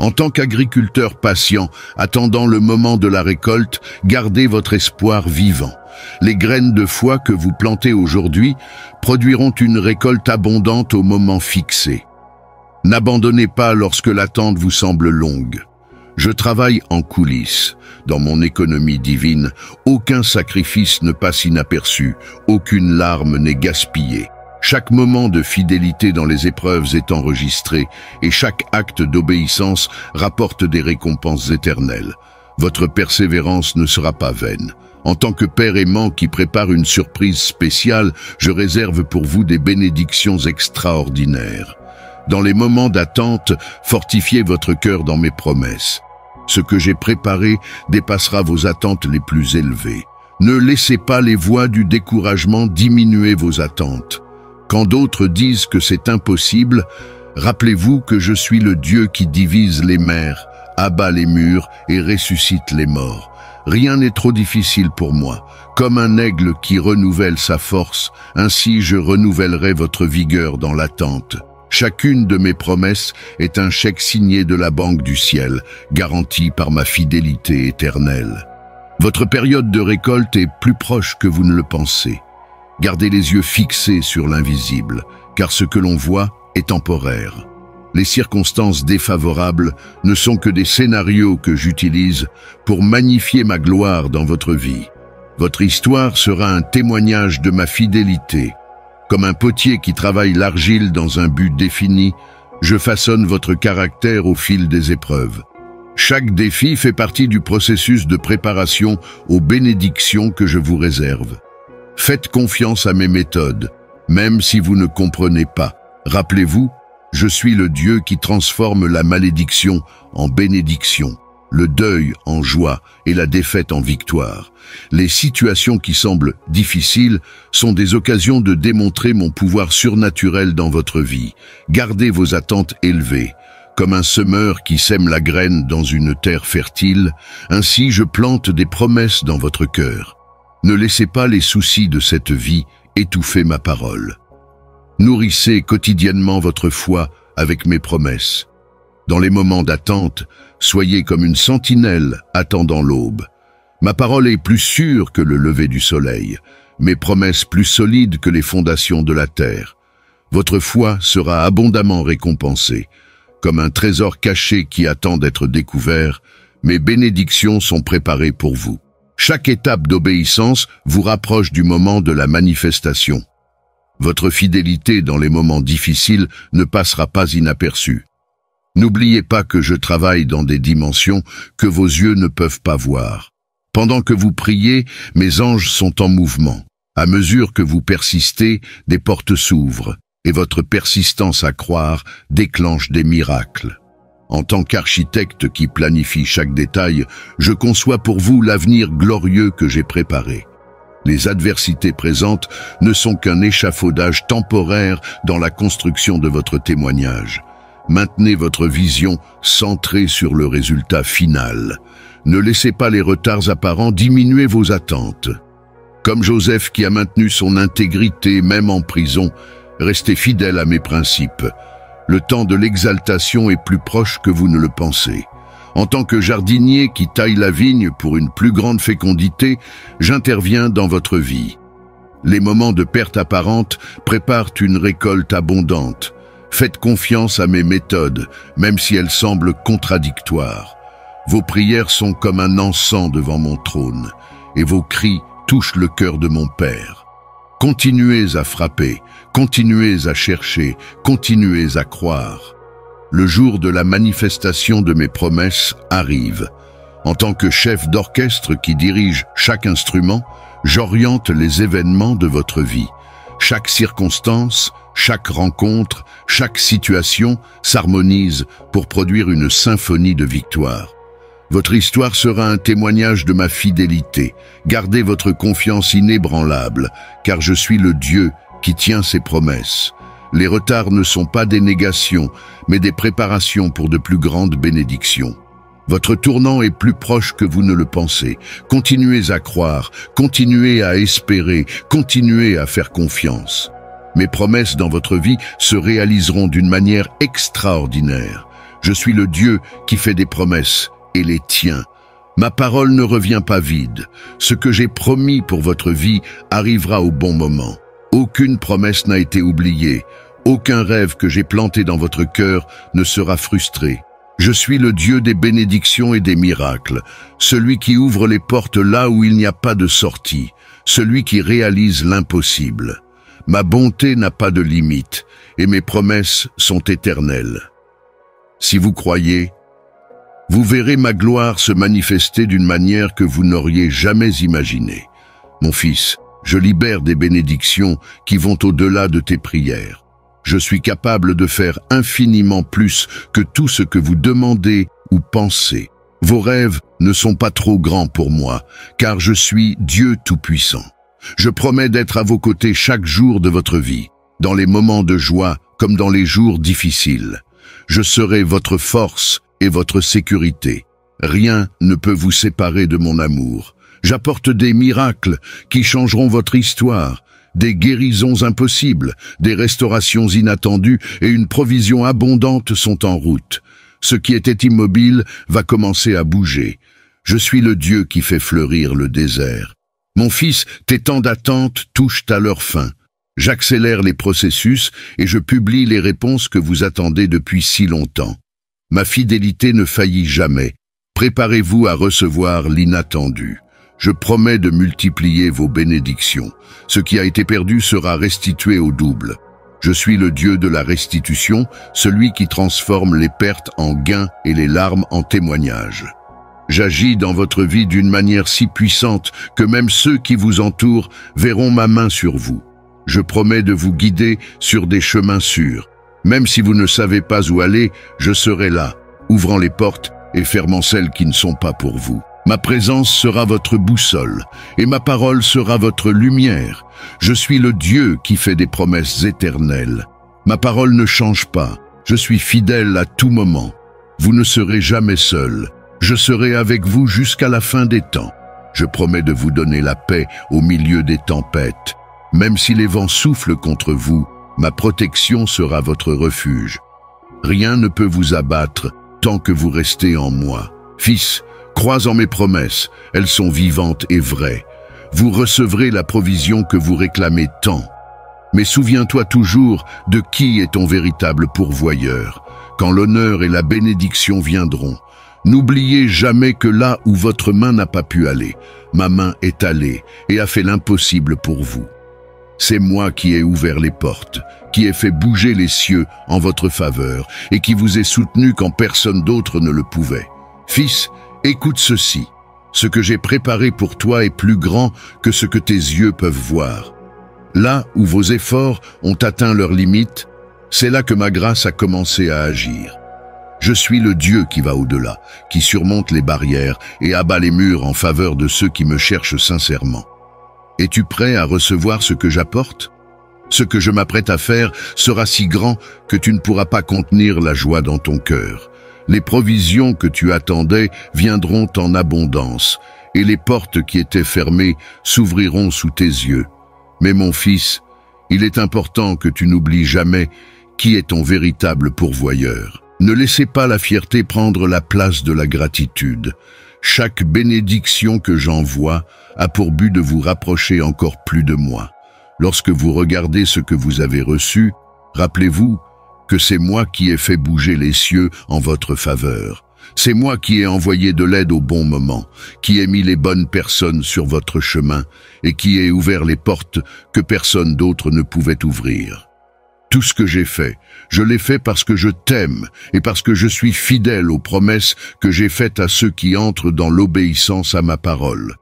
En tant qu'agriculteur patient, attendant le moment de la récolte, gardez votre espoir vivant. Les graines de foi que vous plantez aujourd'hui produiront une récolte abondante au moment fixé. N'abandonnez pas lorsque l'attente vous semble longue. Je travaille en coulisses. Dans mon économie divine, aucun sacrifice ne passe inaperçu, aucune larme n'est gaspillée. Chaque moment de fidélité dans les épreuves est enregistré et chaque acte d'obéissance rapporte des récompenses éternelles. Votre persévérance ne sera pas vaine. En tant que père aimant qui prépare une surprise spéciale, je réserve pour vous des bénédictions extraordinaires. Dans les moments d'attente, fortifiez votre cœur dans mes promesses. Ce que j'ai préparé dépassera vos attentes les plus élevées. Ne laissez pas les voix du découragement diminuer vos attentes. Quand d'autres disent que c'est impossible, rappelez-vous que je suis le Dieu qui divise les mers, abat les murs et ressuscite les morts. Rien n'est trop difficile pour moi. Comme un aigle qui renouvelle sa force, ainsi je renouvellerai votre vigueur dans l'attente. Chacune de mes promesses est un chèque signé de la Banque du Ciel, garanti par ma fidélité éternelle. Votre période de récolte est plus proche que vous ne le pensez. Gardez les yeux fixés sur l'invisible, car ce que l'on voit est temporaire. Les circonstances défavorables ne sont que des scénarios que j'utilise pour magnifier ma gloire dans votre vie. Votre histoire sera un témoignage de ma fidélité. Comme un potier qui travaille l'argile dans un but défini, je façonne votre caractère au fil des épreuves. Chaque défi fait partie du processus de préparation aux bénédictions que je vous réserve. Faites confiance à mes méthodes, même si vous ne comprenez pas. Rappelez-vous, je suis le Dieu qui transforme la malédiction en bénédiction, le deuil en joie et la défaite en victoire. Les situations qui semblent difficiles sont des occasions de démontrer mon pouvoir surnaturel dans votre vie. Gardez vos attentes élevées. Comme un semeur qui sème la graine dans une terre fertile, ainsi je plante des promesses dans votre cœur. Ne laissez pas les soucis de cette vie étouffer ma parole. Nourrissez quotidiennement votre foi avec mes promesses. Dans les moments d'attente, soyez comme une sentinelle attendant l'aube. Ma parole est plus sûre que le lever du soleil, mes promesses plus solides que les fondations de la terre. Votre foi sera abondamment récompensée. Comme un trésor caché qui attend d'être découvert, mes bénédictions sont préparées pour vous. Chaque étape d'obéissance vous rapproche du moment de la manifestation. Votre fidélité dans les moments difficiles ne passera pas inaperçue. N'oubliez pas que je travaille dans des dimensions que vos yeux ne peuvent pas voir. Pendant que vous priez, mes anges sont en mouvement. À mesure que vous persistez, des portes s'ouvrent et votre persistance à croire déclenche des miracles. En tant qu'architecte qui planifie chaque détail, je conçois pour vous l'avenir glorieux que j'ai préparé. Les adversités présentes ne sont qu'un échafaudage temporaire dans la construction de votre témoignage. Maintenez votre vision centrée sur le résultat final. Ne laissez pas les retards apparents diminuer vos attentes. Comme Joseph qui a maintenu son intégrité même en prison, restez fidèle à mes principes. Le temps de l'exaltation est plus proche que vous ne le pensez. En tant que jardinier qui taille la vigne pour une plus grande fécondité, j'interviens dans votre vie. Les moments de perte apparente préparent une récolte abondante. Faites confiance à mes méthodes, même si elles semblent contradictoires. Vos prières sont comme un encens devant mon trône, et vos cris touchent le cœur de mon Père. Continuez à frapper, continuez à chercher, continuez à croire. Le jour de la manifestation de mes promesses arrive. En tant que chef d'orchestre qui dirige chaque instrument, j'oriente les événements de votre vie. Chaque circonstance, chaque rencontre, chaque situation s'harmonise pour produire une symphonie de victoire. Votre histoire sera un témoignage de ma fidélité. Gardez votre confiance inébranlable, car je suis le Dieu qui tient ses promesses. Les retards ne sont pas des négations, mais des préparations pour de plus grandes bénédictions. Votre tournant est plus proche que vous ne le pensez. Continuez à croire, continuez à espérer, continuez à faire confiance. Mes promesses dans votre vie se réaliseront d'une manière extraordinaire. Je suis le Dieu qui fait des promesses et les tient. Ma parole ne revient pas vide. Ce que j'ai promis pour votre vie arrivera au bon moment. Aucune promesse n'a été oubliée. Aucun rêve que j'ai planté dans votre cœur ne sera frustré. Je suis le Dieu des bénédictions et des miracles, celui qui ouvre les portes là où il n'y a pas de sortie, celui qui réalise l'impossible. Ma bonté n'a pas de limite et mes promesses sont éternelles. Si vous croyez, vous verrez ma gloire se manifester d'une manière que vous n'auriez jamais imaginée. Mon fils, je libère des bénédictions qui vont au-delà de tes prières. Je suis capable de faire infiniment plus que tout ce que vous demandez ou pensez. Vos rêves ne sont pas trop grands pour moi, car je suis Dieu Tout-Puissant. Je promets d'être à vos côtés chaque jour de votre vie, dans les moments de joie comme dans les jours difficiles. Je serai votre force et votre sécurité. Rien ne peut vous séparer de mon amour. J'apporte des miracles qui changeront votre histoire, des guérisons impossibles, des restaurations inattendues et une provision abondante sont en route. Ce qui était immobile va commencer à bouger. Je suis le Dieu qui fait fleurir le désert. Mon fils, tes temps d'attente touchent à leur fin. J'accélère les processus et je publie les réponses que vous attendez depuis si longtemps. Ma fidélité ne faillit jamais. Préparez-vous à recevoir l'inattendu. Je promets de multiplier vos bénédictions. Ce qui a été perdu sera restitué au double. Je suis le Dieu de la restitution, celui qui transforme les pertes en gains et les larmes en témoignages. J'agis dans votre vie d'une manière si puissante que même ceux qui vous entourent verront ma main sur vous. Je promets de vous guider sur des chemins sûrs. Même si vous ne savez pas où aller, je serai là, ouvrant les portes et fermant celles qui ne sont pas pour vous. Ma présence sera votre boussole, et ma parole sera votre lumière. Je suis le Dieu qui fait des promesses éternelles. Ma parole ne change pas. Je suis fidèle à tout moment. Vous ne serez jamais seul. Je serai avec vous jusqu'à la fin des temps. Je promets de vous donner la paix au milieu des tempêtes. Même si les vents soufflent contre vous, ma protection sera votre refuge. Rien ne peut vous abattre tant que vous restez en moi. Fils, crois en mes promesses, elles sont vivantes et vraies. Vous recevrez la provision que vous réclamez tant. Mais souviens-toi toujours de qui est ton véritable pourvoyeur, quand l'honneur et la bénédiction viendront. N'oubliez jamais que là où votre main n'a pas pu aller, ma main est allée et a fait l'impossible pour vous. C'est moi qui ai ouvert les portes, qui ai fait bouger les cieux en votre faveur et qui vous ai soutenu quand personne d'autre ne le pouvait. Fils, écoute ceci. Ce que j'ai préparé pour toi est plus grand que ce que tes yeux peuvent voir. Là où vos efforts ont atteint leurs limites, c'est là que ma grâce a commencé à agir. Je suis le Dieu qui va au-delà, qui surmonte les barrières et abat les murs en faveur de ceux qui me cherchent sincèrement. Es-tu prêt à recevoir ce que j'apporte? Ce que je m'apprête à faire sera si grand que tu ne pourras pas contenir la joie dans ton cœur. Les provisions que tu attendais viendront en abondance, et les portes qui étaient fermées s'ouvriront sous tes yeux. Mais mon fils, il est important que tu n'oublies jamais qui est ton véritable pourvoyeur. Ne laissez pas la fierté prendre la place de la gratitude. Chaque bénédiction que j'envoie a pour but de vous rapprocher encore plus de moi. Lorsque vous regardez ce que vous avez reçu, rappelez-vous que c'est moi qui ai fait bouger les cieux en votre faveur. C'est moi qui ai envoyé de l'aide au bon moment, qui ai mis les bonnes personnes sur votre chemin et qui ai ouvert les portes que personne d'autre ne pouvait ouvrir. Tout ce que j'ai fait, je l'ai fait parce que je t'aime et parce que je suis fidèle aux promesses que j'ai faites à ceux qui entrent dans l'obéissance à ma parole.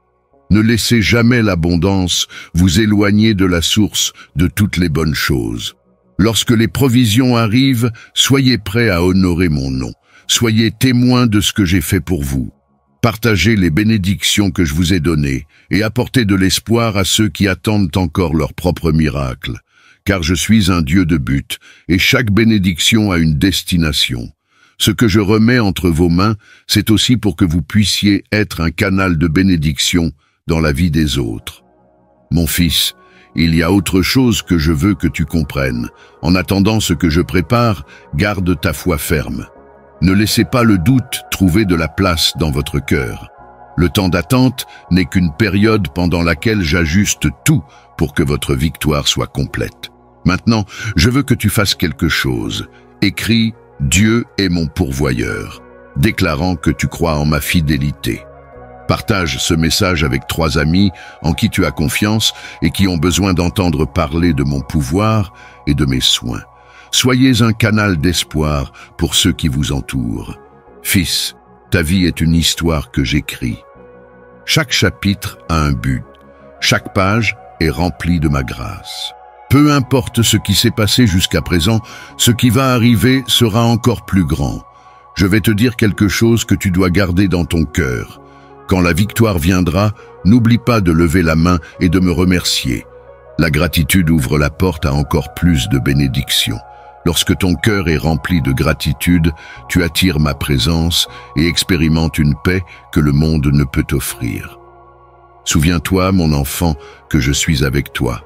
Ne laissez jamais l'abondance vous éloigner de la source de toutes les bonnes choses. Lorsque les provisions arrivent, soyez prêts à honorer mon nom. Soyez témoins de ce que j'ai fait pour vous. Partagez les bénédictions que je vous ai données et apportez de l'espoir à ceux qui attendent encore leur propre miracle. Car je suis un Dieu de but, et chaque bénédiction a une destination. Ce que je remets entre vos mains, c'est aussi pour que vous puissiez être un canal de bénédiction dans la vie des autres. Mon fils, il y a autre chose que je veux que tu comprennes. En attendant ce que je prépare, garde ta foi ferme. Ne laissez pas le doute trouver de la place dans votre cœur. Le temps d'attente n'est qu'une période pendant laquelle j'ajuste tout pour que votre victoire soit complète. Maintenant, je veux que tu fasses quelque chose. Écris « Dieu est mon pourvoyeur », déclarant que tu crois en ma fidélité. Partage ce message avec 3 amis en qui tu as confiance et qui ont besoin d'entendre parler de mon pouvoir et de mes soins. Soyez un canal d'espoir pour ceux qui vous entourent. Fils, ta vie est une histoire que j'écris. Chaque chapitre a un but. Chaque page est remplie de ma grâce. Peu importe ce qui s'est passé jusqu'à présent, ce qui va arriver sera encore plus grand. Je vais te dire quelque chose que tu dois garder dans ton cœur. Quand la victoire viendra, n'oublie pas de lever la main et de me remercier. La gratitude ouvre la porte à encore plus de bénédictions. Lorsque ton cœur est rempli de gratitude, tu attires ma présence et expérimentes une paix que le monde ne peut t'offrir. Souviens-toi, mon enfant, que je suis avec toi.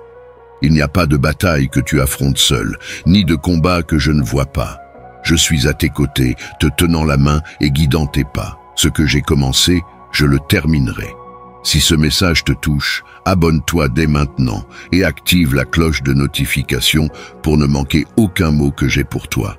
Il n'y a pas de bataille que tu affrontes seul, ni de combat que je ne vois pas. Je suis à tes côtés, te tenant la main et guidant tes pas. Ce que j'ai commencé, je le terminerai. Si ce message te touche, abonne-toi dès maintenant et active la cloche de notification pour ne manquer aucun mot que j'ai pour toi.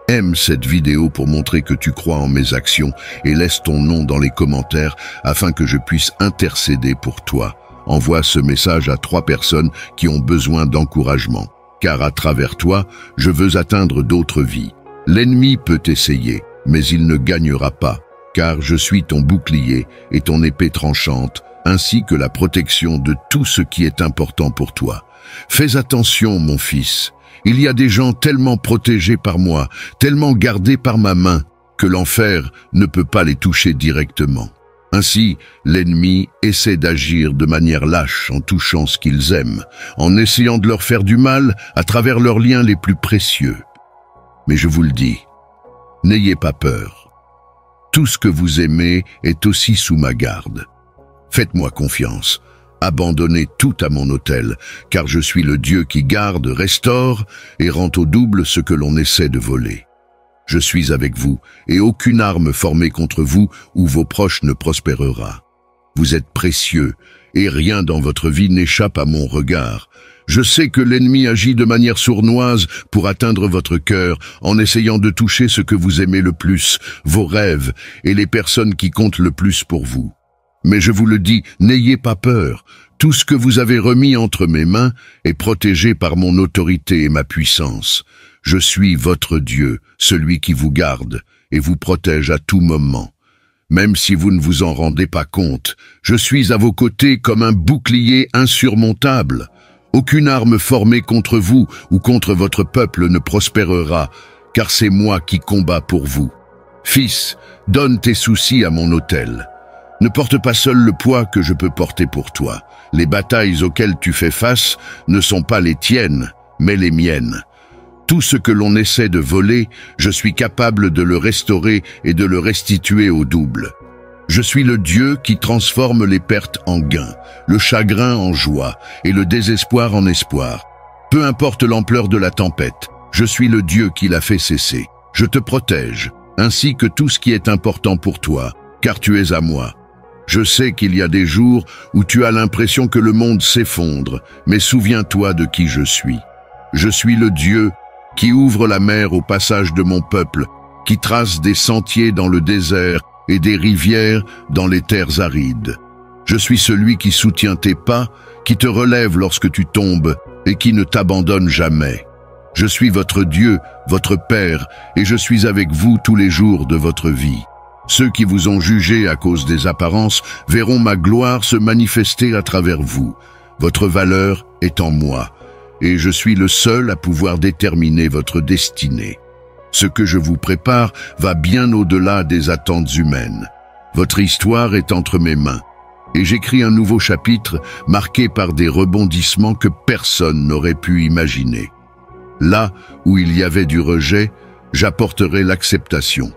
Aime cette vidéo pour montrer que tu crois en mes actions et laisse ton nom dans les commentaires afin que je puisse intercéder pour toi. Envoie ce message à 3 personnes qui ont besoin d'encouragement, car à travers toi, je veux atteindre d'autres vies. L'ennemi peut essayer, mais il ne gagnera pas, car je suis ton bouclier et ton épée tranchante, ainsi que la protection de tout ce qui est important pour toi. Fais attention, mon fils. Il y a des gens tellement protégés par moi, tellement gardés par ma main, que l'enfer ne peut pas les toucher directement. Ainsi, l'ennemi essaie d'agir de manière lâche en touchant ce qu'ils aiment, en essayant de leur faire du mal à travers leurs liens les plus précieux. Mais je vous le dis, n'ayez pas peur. Tout ce que vous aimez est aussi sous ma garde. Faites-moi confiance. Abandonnez tout à mon autel, car je suis le Dieu qui garde, restaure et rend au double ce que l'on essaie de voler. Je suis avec vous, et aucune arme formée contre vous ou vos proches ne prospérera. Vous êtes précieux, et rien dans votre vie n'échappe à mon regard. Je sais que l'ennemi agit de manière sournoise pour atteindre votre cœur, en essayant de toucher ce que vous aimez le plus, vos rêves et les personnes qui comptent le plus pour vous. Mais je vous le dis, n'ayez pas peur. Tout ce que vous avez remis entre mes mains est protégé par mon autorité et ma puissance. Je suis votre Dieu, celui qui vous garde et vous protège à tout moment. Même si vous ne vous en rendez pas compte, je suis à vos côtés comme un bouclier insurmontable. Aucune arme formée contre vous ou contre votre peuple ne prospérera, car c'est moi qui combats pour vous. Fils, donne tes soucis à mon autel. Ne porte pas seul le poids que je peux porter pour toi. Les batailles auxquelles tu fais face ne sont pas les tiennes, mais les miennes. Tout ce que l'on essaie de voler, je suis capable de le restaurer et de le restituer au double. Je suis le Dieu qui transforme les pertes en gains, le chagrin en joie et le désespoir en espoir. Peu importe l'ampleur de la tempête, je suis le Dieu qui l'a fait cesser. Je te protège, ainsi que tout ce qui est important pour toi, car tu es à moi. Je sais qu'il y a des jours où tu as l'impression que le monde s'effondre, mais souviens-toi de qui je suis. Je suis le Dieu qui ouvre la mer au passage de mon peuple, qui trace des sentiers dans le désert et des rivières dans les terres arides. Je suis celui qui soutient tes pas, qui te relève lorsque tu tombes et qui ne t'abandonne jamais. Je suis votre Dieu, votre Père, et je suis avec vous tous les jours de votre vie. Ceux qui vous ont jugé à cause des apparences verront ma gloire se manifester à travers vous. Votre valeur est en moi, et je suis le seul à pouvoir déterminer votre destinée. Ce que je vous prépare va bien au-delà des attentes humaines. Votre histoire est entre mes mains, et j'écris un nouveau chapitre marqué par des rebondissements que personne n'aurait pu imaginer. Là où il y avait du rejet, j'apporterai l'acceptation.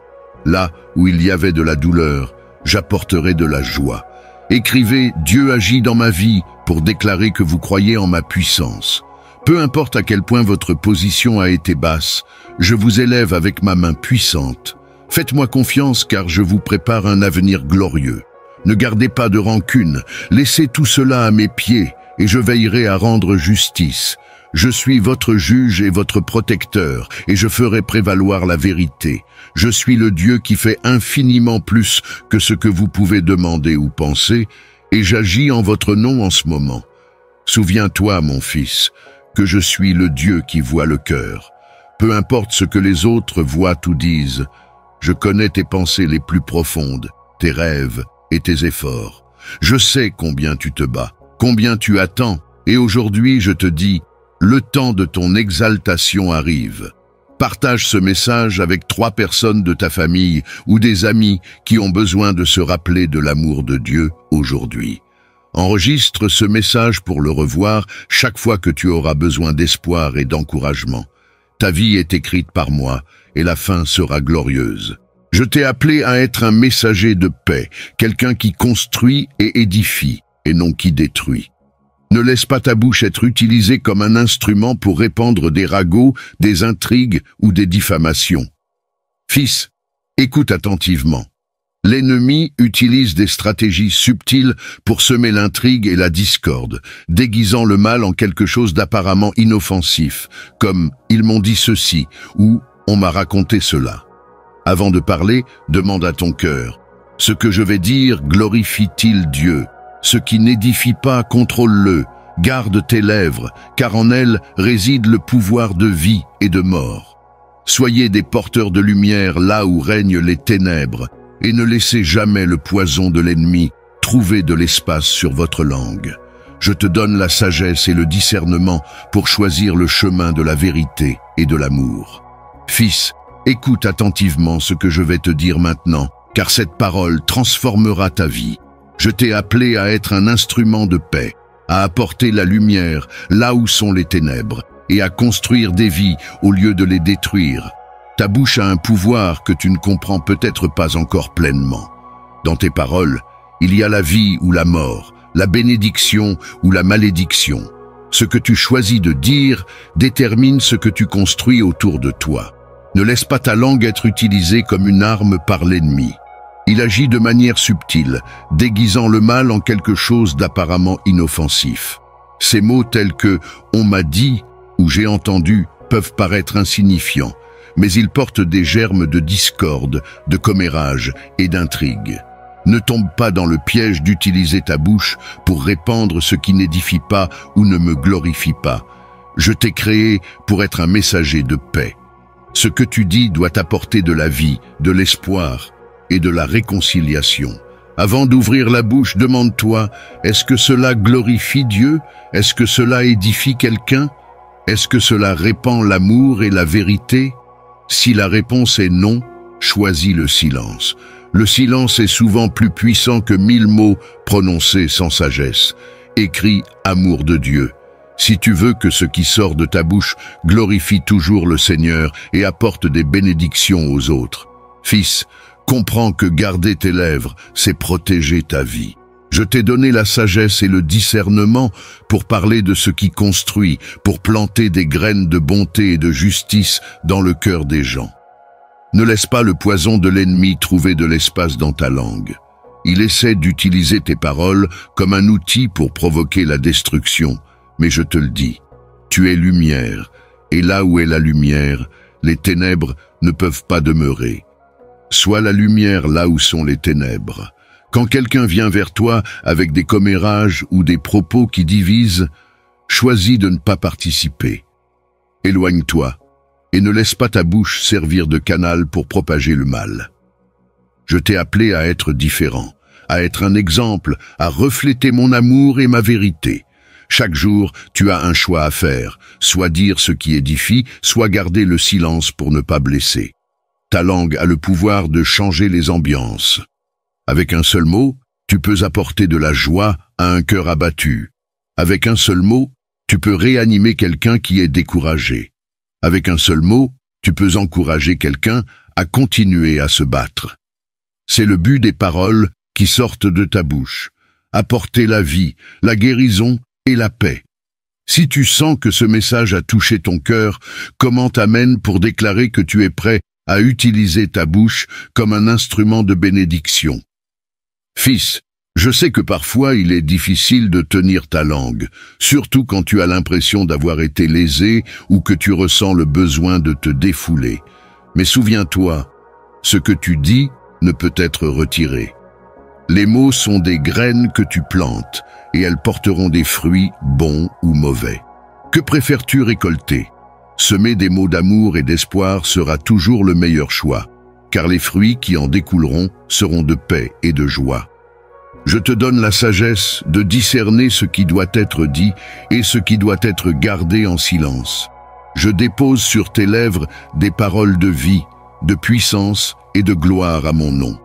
Là où il y avait de la douleur, j'apporterai de la joie. Écrivez « Dieu agit dans ma vie » pour déclarer que vous croyez en ma puissance. Peu importe à quel point votre position a été basse, je vous élève avec ma main puissante. Faites-moi confiance car je vous prépare un avenir glorieux. Ne gardez pas de rancune, laissez tout cela à mes pieds et je veillerai à rendre justice. Je suis votre juge et votre protecteur et je ferai prévaloir la vérité. Je suis le Dieu qui fait infiniment plus que ce que vous pouvez demander ou penser et j'agis en votre nom en ce moment. Souviens-toi, mon fils, que je suis le Dieu qui voit le cœur. Peu importe ce que les autres voient ou disent, je connais tes pensées les plus profondes, tes rêves et tes efforts. Je sais combien tu te bats, combien tu attends, et aujourd'hui je te dis, le temps de ton exaltation arrive. Partage ce message avec 3 personnes de ta famille ou des amis qui ont besoin de se rappeler de l'amour de Dieu aujourd'hui. Enregistre ce message pour le revoir chaque fois que tu auras besoin d'espoir et d'encouragement. Ta vie est écrite par moi et la fin sera glorieuse. Je t'ai appelé à être un messager de paix, quelqu'un qui construit et édifie et non qui détruit. Ne laisse pas ta bouche être utilisée comme un instrument pour répandre des ragots, des intrigues ou des diffamations. Fils, écoute attentivement. L'ennemi utilise des stratégies subtiles pour semer l'intrigue et la discorde, déguisant le mal en quelque chose d'apparemment inoffensif, comme « ils m'ont dit ceci » ou « on m'a raconté cela ». Avant de parler, demande à ton cœur « ce que je vais dire glorifie-t-il Dieu ?» Ce qui n'édifie pas, contrôle-le, garde tes lèvres, car en elles réside le pouvoir de vie et de mort. Soyez des porteurs de lumière là où règnent les ténèbres, et ne laissez jamais le poison de l'ennemi trouver de l'espace sur votre langue. Je te donne la sagesse et le discernement pour choisir le chemin de la vérité et de l'amour. Fils, écoute attentivement ce que je vais te dire maintenant, car cette parole transformera ta vie. Je t'ai appelé à être un instrument de paix, à apporter la lumière là où sont les ténèbres et à construire des vies au lieu de les détruire. Ta bouche a un pouvoir que tu ne comprends peut-être pas encore pleinement. Dans tes paroles, il y a la vie ou la mort, la bénédiction ou la malédiction. Ce que tu choisis de dire détermine ce que tu construis autour de toi. Ne laisse pas ta langue être utilisée comme une arme par l'ennemi. Il agit de manière subtile, déguisant le mal en quelque chose d'apparemment inoffensif. Ces mots tels que « on m'a dit » ou « j'ai entendu » peuvent paraître insignifiants, mais ils portent des germes de discorde, de commérage et d'intrigue. Ne tombe pas dans le piège d'utiliser ta bouche pour répandre ce qui n'édifie pas ou ne me glorifie pas. Je t'ai créé pour être un messager de paix. Ce que tu dis doit apporter de la vie, de l'espoir et de la réconciliation. Avant d'ouvrir la bouche, demande-toi, est-ce que cela glorifie Dieu? Est-ce que cela édifie quelqu'un? Est-ce que cela répand l'amour et la vérité? Si la réponse est non, choisis le silence. Le silence est souvent plus puissant que 1000 mots prononcés sans sagesse. Écris amour de Dieu. Si tu veux que ce qui sort de ta bouche glorifie toujours le Seigneur et apporte des bénédictions aux autres. Fils, comprends que garder tes lèvres, c'est protéger ta vie. Je t'ai donné la sagesse et le discernement pour parler de ce qui construit, pour planter des graines de bonté et de justice dans le cœur des gens. Ne laisse pas le poison de l'ennemi trouver de l'espace dans ta langue. Il essaie d'utiliser tes paroles comme un outil pour provoquer la destruction. Mais je te le dis, tu es lumière, et là où est la lumière, les ténèbres ne peuvent pas demeurer. Sois la lumière là où sont les ténèbres. Quand quelqu'un vient vers toi avec des commérages ou des propos qui divisent, choisis de ne pas participer. Éloigne-toi et ne laisse pas ta bouche servir de canal pour propager le mal. Je t'ai appelé à être différent, à être un exemple, à refléter mon amour et ma vérité. Chaque jour, tu as un choix à faire, soit dire ce qui édifie, soit garder le silence pour ne pas blesser. Ta langue a le pouvoir de changer les ambiances. Avec un seul mot, tu peux apporter de la joie à un cœur abattu. Avec un seul mot, tu peux réanimer quelqu'un qui est découragé. Avec un seul mot, tu peux encourager quelqu'un à continuer à se battre. C'est le but des paroles qui sortent de ta bouche. Apporter la vie, la guérison et la paix. Si tu sens que ce message a touché ton cœur, commente Amen pour déclarer que tu es prêt à utiliser ta bouche comme un instrument de bénédiction. Fils, je sais que parfois il est difficile de tenir ta langue, surtout quand tu as l'impression d'avoir été lésé ou que tu ressens le besoin de te défouler. Mais souviens-toi, ce que tu dis ne peut être retiré. Les mots sont des graines que tu plantes, et elles porteront des fruits bons ou mauvais. Que préfères-tu récolter? Semer des mots d'amour et d'espoir sera toujours le meilleur choix, car les fruits qui en découleront seront de paix et de joie. Je te donne la sagesse de discerner ce qui doit être dit et ce qui doit être gardé en silence. Je dépose sur tes lèvres des paroles de vie, de puissance et de gloire à mon nom.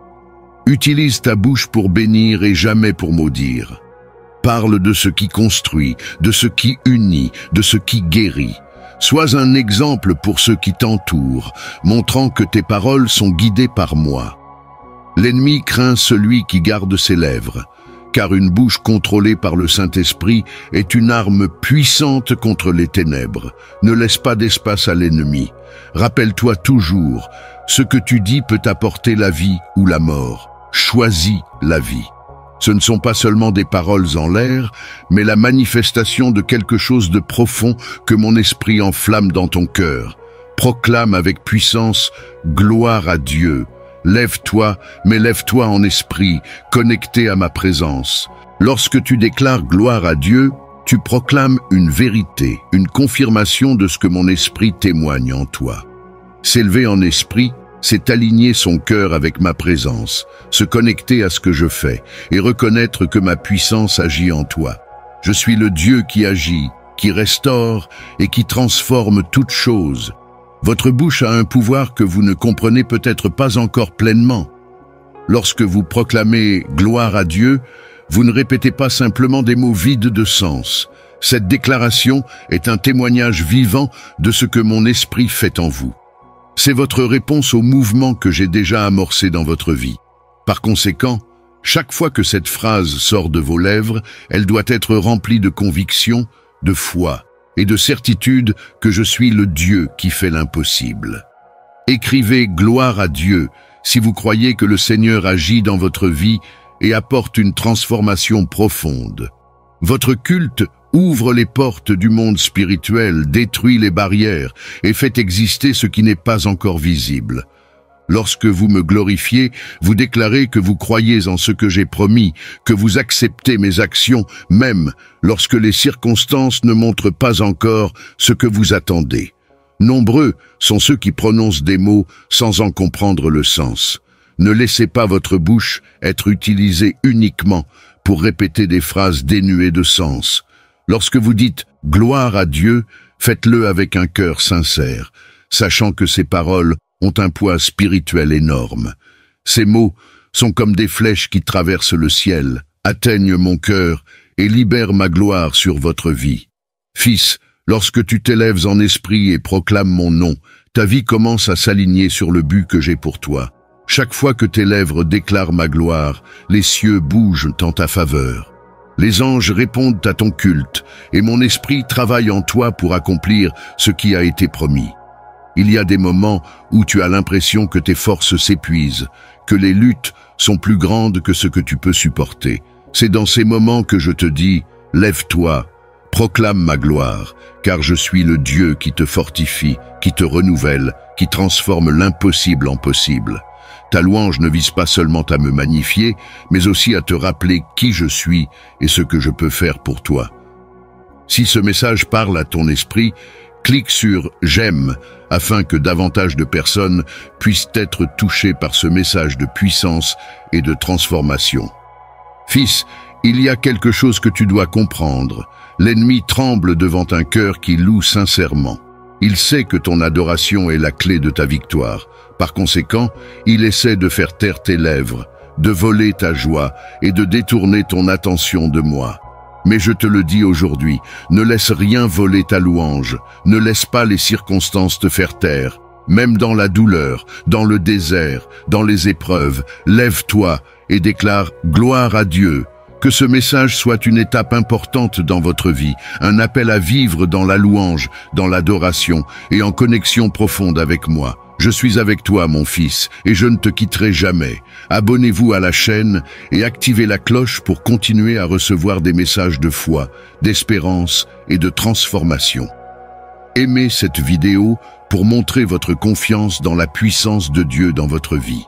Utilise ta bouche pour bénir et jamais pour maudire. Parle de ce qui construit, de ce qui unit, de ce qui guérit. Sois un exemple pour ceux qui t'entourent, montrant que tes paroles sont guidées par moi. L'ennemi craint celui qui garde ses lèvres, car une bouche contrôlée par le Saint-Esprit est une arme puissante contre les ténèbres. Ne laisse pas d'espace à l'ennemi. Rappelle-toi toujours, ce que tu dis peut apporter la vie ou la mort. Choisis la vie. Ce ne sont pas seulement des paroles en l'air, mais la manifestation de quelque chose de profond que mon esprit enflamme dans ton cœur. Proclame avec puissance « Gloire à Dieu ». Lève-toi, mais lève-toi en esprit, connecté à ma présence. Lorsque tu déclares « Gloire à Dieu », tu proclames une vérité, une confirmation de ce que mon esprit témoigne en toi. S'élever en esprit, c'est aligner son cœur avec ma présence, se connecter à ce que je fais et reconnaître que ma puissance agit en toi. Je suis le Dieu qui agit, qui restaure et qui transforme toute chose. Votre bouche a un pouvoir que vous ne comprenez peut-être pas encore pleinement. Lorsque vous proclamez « Gloire à Dieu », vous ne répétez pas simplement des mots vides de sens. Cette déclaration est un témoignage vivant de ce que mon esprit fait en vous. C'est votre réponse au mouvement que j'ai déjà amorcé dans votre vie. Par conséquent, chaque fois que cette phrase sort de vos lèvres, elle doit être remplie de conviction, de foi et de certitude que je suis le Dieu qui fait l'impossible. Écrivez « Gloire à Dieu » si vous croyez que le Seigneur agit dans votre vie et apporte une transformation profonde. Votre culte ouvre les portes du monde spirituel, détruit les barrières et fait exister ce qui n'est pas encore visible. Lorsque vous me glorifiez, vous déclarez que vous croyez en ce que j'ai promis, que vous acceptez mes actions, même lorsque les circonstances ne montrent pas encore ce que vous attendez. Nombreux sont ceux qui prononcent des mots sans en comprendre le sens. Ne laissez pas votre bouche être utilisée uniquement pour répéter des phrases dénuées de sens. Lorsque vous dites « Gloire à Dieu », faites-le avec un cœur sincère, sachant que ces paroles ont un poids spirituel énorme. Ces mots sont comme des flèches qui traversent le ciel, atteignent mon cœur et libèrent ma gloire sur votre vie. Fils, lorsque tu t'élèves en esprit et proclames mon nom, ta vie commence à s'aligner sur le but que j'ai pour toi. Chaque fois que tes lèvres déclarent ma gloire, les cieux bougent en ta faveur. Les anges répondent à ton culte, et mon esprit travaille en toi pour accomplir ce qui a été promis. Il y a des moments où tu as l'impression que tes forces s'épuisent, que les luttes sont plus grandes que ce que tu peux supporter. C'est dans ces moments que je te dis, lève-toi, proclame ma gloire, car je suis le Dieu qui te fortifie, qui te renouvelle, qui transforme l'impossible en possible. Ta louange ne vise pas seulement à me magnifier, mais aussi à te rappeler qui je suis et ce que je peux faire pour toi. Si ce message parle à ton esprit, clique sur « J'aime » afin que davantage de personnes puissent être touchées par ce message de puissance et de transformation. Fils, il y a quelque chose que tu dois comprendre. L'ennemi tremble devant un cœur qui loue sincèrement. Il sait que ton adoration est la clé de ta victoire. Par conséquent, il essaie de faire taire tes lèvres, de voler ta joie et de détourner ton attention de moi. Mais je te le dis aujourd'hui, ne laisse rien voler ta louange, ne laisse pas les circonstances te faire taire. Même dans la douleur, dans le désert, dans les épreuves, lève-toi et déclare « Gloire à Dieu ». Que ce message soit une étape importante dans votre vie, un appel à vivre dans la louange, dans l'adoration et en connexion profonde avec moi. Je suis avec toi, mon fils, et je ne te quitterai jamais. Abonnez-vous à la chaîne et activez la cloche pour continuer à recevoir des messages de foi, d'espérance et de transformation. Aimez cette vidéo pour montrer votre confiance dans la puissance de Dieu dans votre vie.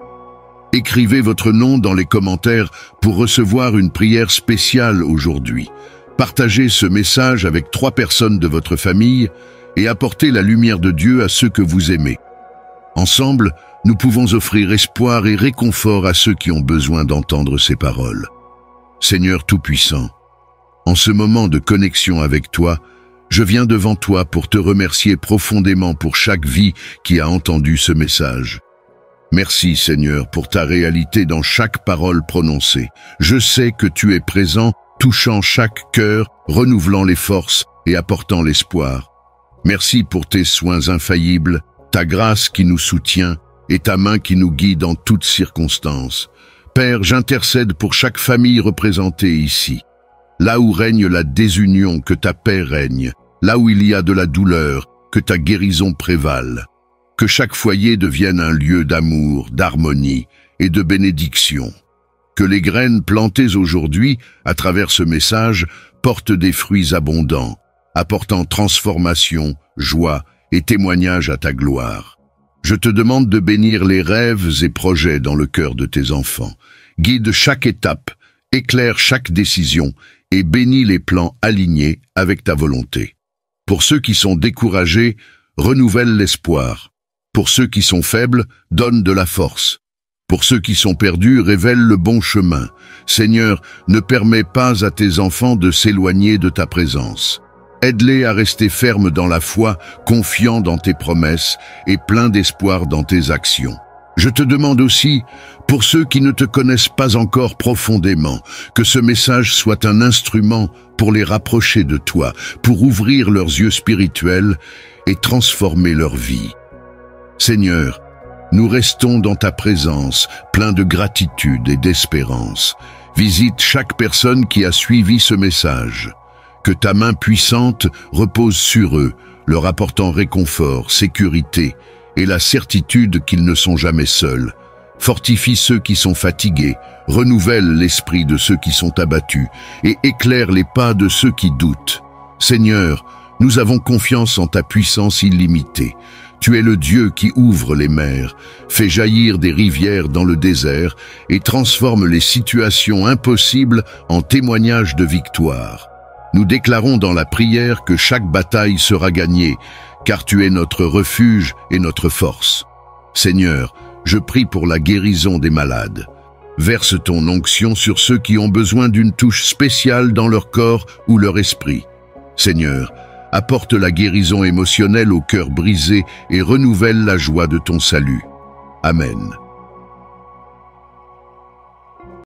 Écrivez votre nom dans les commentaires pour recevoir une prière spéciale aujourd'hui. Partagez ce message avec 3 personnes de votre famille et apportez la lumière de Dieu à ceux que vous aimez. Ensemble, nous pouvons offrir espoir et réconfort à ceux qui ont besoin d'entendre ces paroles. Seigneur Tout-Puissant, en ce moment de connexion avec toi, je viens devant toi pour te remercier profondément pour chaque vie qui a entendu ce message. Merci Seigneur pour ta réalité dans chaque parole prononcée. Je sais que tu es présent, touchant chaque cœur, renouvelant les forces et apportant l'espoir. Merci pour tes soins infaillibles, ta grâce qui nous soutient et ta main qui nous guide en toutes circonstances. Père, j'intercède pour chaque famille représentée ici. Là où règne la désunion, que ta paix règne. Là où il y a de la douleur, que ta guérison prévale. Que chaque foyer devienne un lieu d'amour, d'harmonie et de bénédiction. Que les graines plantées aujourd'hui, à travers ce message, portent des fruits abondants, apportant transformation, joie et témoignage à ta gloire. Je te demande de bénir les rêves et projets dans le cœur de tes enfants. Guide chaque étape, éclaire chaque décision et bénis les plans alignés avec ta volonté. Pour ceux qui sont découragés, renouvelle l'espoir. Pour ceux qui sont faibles, donne de la force. Pour ceux qui sont perdus, révèle le bon chemin. Seigneur, ne permets pas à tes enfants de s'éloigner de ta présence. Aide-les à rester fermes dans la foi, confiants dans tes promesses et pleins d'espoir dans tes actions. Je te demande aussi, pour ceux qui ne te connaissent pas encore profondément, que ce message soit un instrument pour les rapprocher de toi, pour ouvrir leurs yeux spirituels et transformer leur vie. Seigneur, nous restons dans ta présence, pleins de gratitude et d'espérance. Visite chaque personne qui a suivi ce message. Que ta main puissante repose sur eux, leur apportant réconfort, sécurité et la certitude qu'ils ne sont jamais seuls. Fortifie ceux qui sont fatigués, renouvelle l'esprit de ceux qui sont abattus et éclaire les pas de ceux qui doutent. Seigneur, nous avons confiance en ta puissance illimitée. Tu es le Dieu qui ouvre les mers, fait jaillir des rivières dans le désert et transforme les situations impossibles en témoignages de victoire. Nous déclarons dans la prière que chaque bataille sera gagnée, car tu es notre refuge et notre force. Seigneur, je prie pour la guérison des malades. Verse ton onction sur ceux qui ont besoin d'une touche spéciale dans leur corps ou leur esprit. Seigneur, apporte la guérison émotionnelle au cœur brisé et renouvelle la joie de ton salut. Amen.